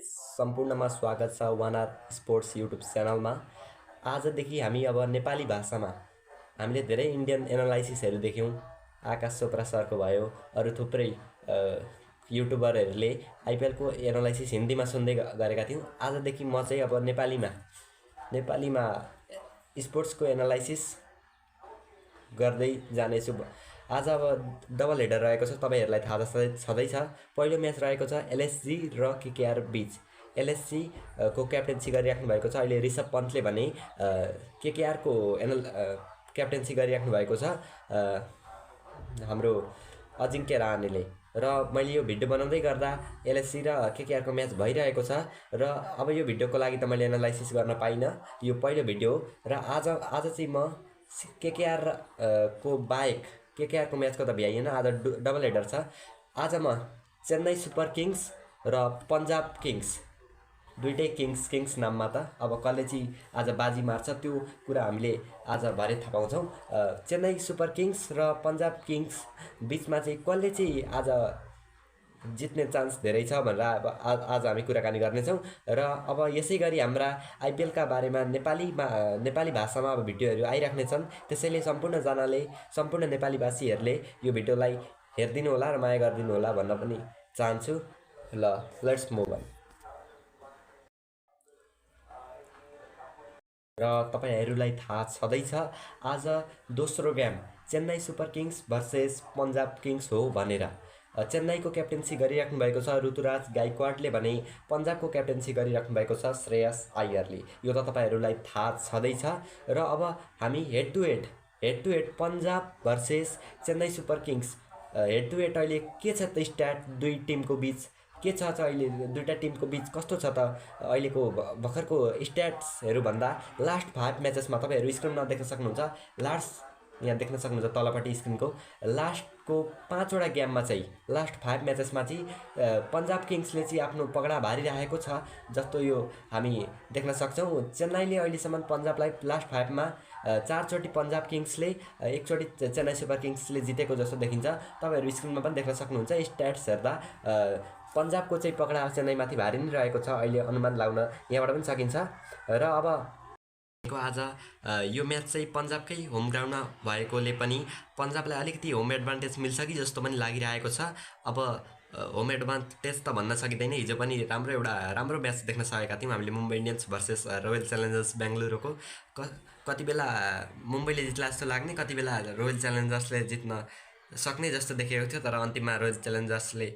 सम्पूर्णमा स्वागत छ वान आर स्पोर्ट्स युट्युब च्यानलमा। आजदेखि हामी अब नेपाली भाषामा हामीले धेरै इन्डियन एनालाइसिसहरू देख्यौँ। आकाश चोप्रा सरको भयो, अरू थुप्रै युट्युबरहरूले आइपिएलको एनालाइसिस हिन्दीमा सुन्दै गरेका थियौँ। आजदेखि म चाहिँ अब नेपालीमा स्पोर्ट्सको एनालाइसिस गर्दै जानेछु। आज अब डबल हेडर रहेको छ, तपाईँहरूलाई थाहा छँदैछ। पहिलो म्याच रहेको छ एलएसजी र केकेआर बीच। एलएसजी को क्याप्टेन्सी गरिराख्नु भएको छ अहिले ऋषभ पन्तले भने केकेआरको क्याप्टेन्सी गरिराख्नु भएको छ हाम्रो अजिङ्क्य रहानेले। र मैले यो भिडियो बनाउँदै गर्दा एलएसजी र केकेआरको म्याच भइरहेको छ र अब यो भिडियोको लागि त मैले एनालाइसिस गर्न पाइनँ, यो पहिलो भिडियो हो। र आज चाहिँ म केकेआर को बाहेक केकेआरको म्याचको त भ्याइएन, आज डबल हेडर छ। आज म चेन्नई सुपर किङ्स र पन्जाब किङ्स, दुइटै किङ्स नाममा त अब कसले चाहिँ आज बाजी मार्छ त्यो कुरा हामीले आज भरे थाहा पाउँछौँ। चेन्नई सुपर किङ्स र पन्जाब किङ्स बिचमा चाहिँ कसले चाहिँ आज जित्ने चान्स धेरै छ भनेर अब आज हामी कुराकानी गर्नेछौँ। र अब यसै गरी हाम्रा आइपिएलका बारेमा नेपाली भाषामा अब भिडियोहरू आइराख्नेछन्। त्यसैले सम्पूर्ण नेपालीवासीहरूले यो भिडियोलाई हेरिदिनु होला र माया गरिदिनु होला भन्न पनि चाहन्छु। ल लेट्स मुभ अन। र तपाईँहरूलाई थाहा छँदैछ आज दोस्रो game Chennai super kings versus Punjab kings हो भनेर। चेन्नईको क्याप्टेन्सी गरिराख्नु भएको छ ऋतुराज गायकवाडले भने पन्जाबको क्याप्टेन्सी गरिराख्नु भएको छ श्रेयस अय्यरले। यो त तपाईँहरूलाई थाहा छँदैछ। र अब हामी head to head Punjab versus Chennai super kings head to head अहिले के छ त स्ट्याट दुई टिमको बिच के छ अहिले दुईवटा टिमको बिच कस्तो छ त अहिलेको भर्खरको स्ट्याट्सहरू भन्दा लास्ट 5 म्याचेसमा तपाईँहरू स्क्रिनमा देख्न सक्नुहुन्छ। यहाँ देख्न सक्नुहुन्छ तलपट्टि स्क्रिनको लास्टको 5वटा गेममा चाहिँ लास्ट 5 म्याचेसमा चाहिँ पन्जाब किङ्सले चाहिँ आफ्नो पगडा भारिरहेको छ जस्तो यो हामी देख्न सक्छौँ। चेन्नईले अहिलेसम्म पन्जाबलाई लास्ट 5मा 4चोटि पन्जाब किङ्सले 1चोटि चेन्नई सुपर किङ्सले जितेको जस्तो देखिन्छ। तपाईँहरू स्क्रिनमा पनि देख्न सक्नुहुन्छ। स्ट्याट्स हेर्दा पन्जाबको चाहिँ पगडा चेन्नईमाथि भारी नै रहेको छ अहिले अनुमान लाउन यहाँबाट पनि सकिन्छ। र अब आज यो म्याच चाहिँ पन्जाबकै होम ग्राउन्डमा भएकोले पनि पन्जाबलाई अलिकति होम एडभान्टेज मिल्छ कि जस्तो पनि लागिरहेको छ। अब होम एडभान्टेज त भन्न सकिँदैन, हिजो पनि राम्रो म्याच देख्न सकेका थियौँ हामीले Mumbai Indians versus Royal Challengers बेङ्गलुरुको। कति बेला मुम्बईले जित्ला जस्तो लाग्ने, कति बेला रोयल च्यालेन्जर्सले जित्न सक्ने जस्तो देखेको थियो, तर अन्तिममा रोयल च्यालेन्जर्सले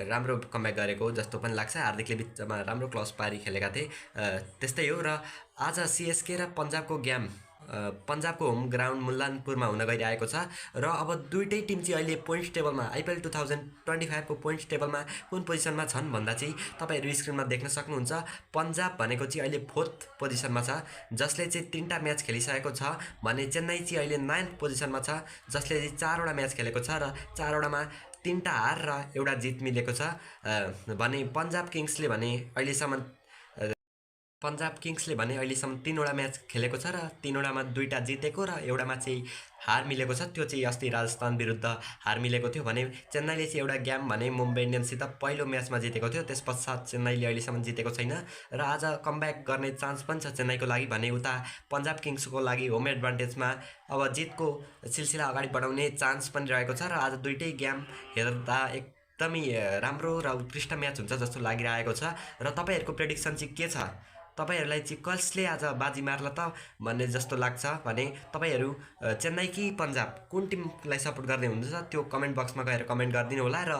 राम्रो कमब्याक गरेको जस्तो पनि लाग्छ। हार्दिकले बिचमा राम्रो क्लच पारी खेलेका थिए, त्यस्तै हो। र आज सिएसके र पन्जाबको गेम पन्जाबको होम ग्राउन्ड मुल्लानपुरमा हुन गइरहेको छ। र अब दुइटै टिम चाहिँ अहिले पोइन्ट्स टेबलमा आइपिएल 2025 को पोइन्ट्स टेबलमा कुन पोजिसनमा छन् भन्दा चाहिँ तपाईँहरू स्क्रिनमा देख्न सक्नुहुन्छ। पन्जाब भनेको चाहिँ अहिले 4th पोजिसनमा छ जसले चाहिँ 3टा म्याच खेलिसकेको छ भने चेन्नई चाहिँ अहिले 9th पोजिसनमा छ जसले चाहिँ 4वटा म्याच खेलेको छ र 4वटामा 3टा हार र 1 जित मिलेको छ। भने पन्जाब किङ्सले भने अहिलेसम्म 3वटा म्याच खेलेको छ र 3वटामा 2टा जितेको र 1टामा चाहिँ हार मिलेको छ। त्यो चाहिँ अस्ति राजस्थान विरुद्ध हार मिलेको थियो भने चेन्नईले चाहिँ एउटा गेम भने मुम्बई इन्डियन्ससित पहिलो म्याचमा जितेको थियो। त्यस पश्चात चेन्नईले अहिलेसम्म जितेको छैन र आज कमब्याक गर्ने चान्स पनि छ चेन्नईको लागि भने उता पन्जाब किङ्सको लागि होम एडभान्टेजमा अब जितको सिलसिला अगाडि बढाउने चान्स पनि रहेको छ। र आज दुइटै गेम हेर्दा एकदमै राम्रो र उत्कृष्ट म्याच हुन्छ जस्तो लागिरहेको छ। र तपाईँहरूको प्रेडिक्सन चाहिँ के छ? तपाईँहरूलाई चाहिँ कसले आज बाजी मार्ला त भन्ने जस्तो लाग्छ भने तपाईँहरू चेन्नई कि पन्जाब कुन टिमलाई सपोर्ट गर्दै हुनुहुन्छ त्यो कमेन्ट बक्समा गएर कमेन्ट गरिदिनु होला। र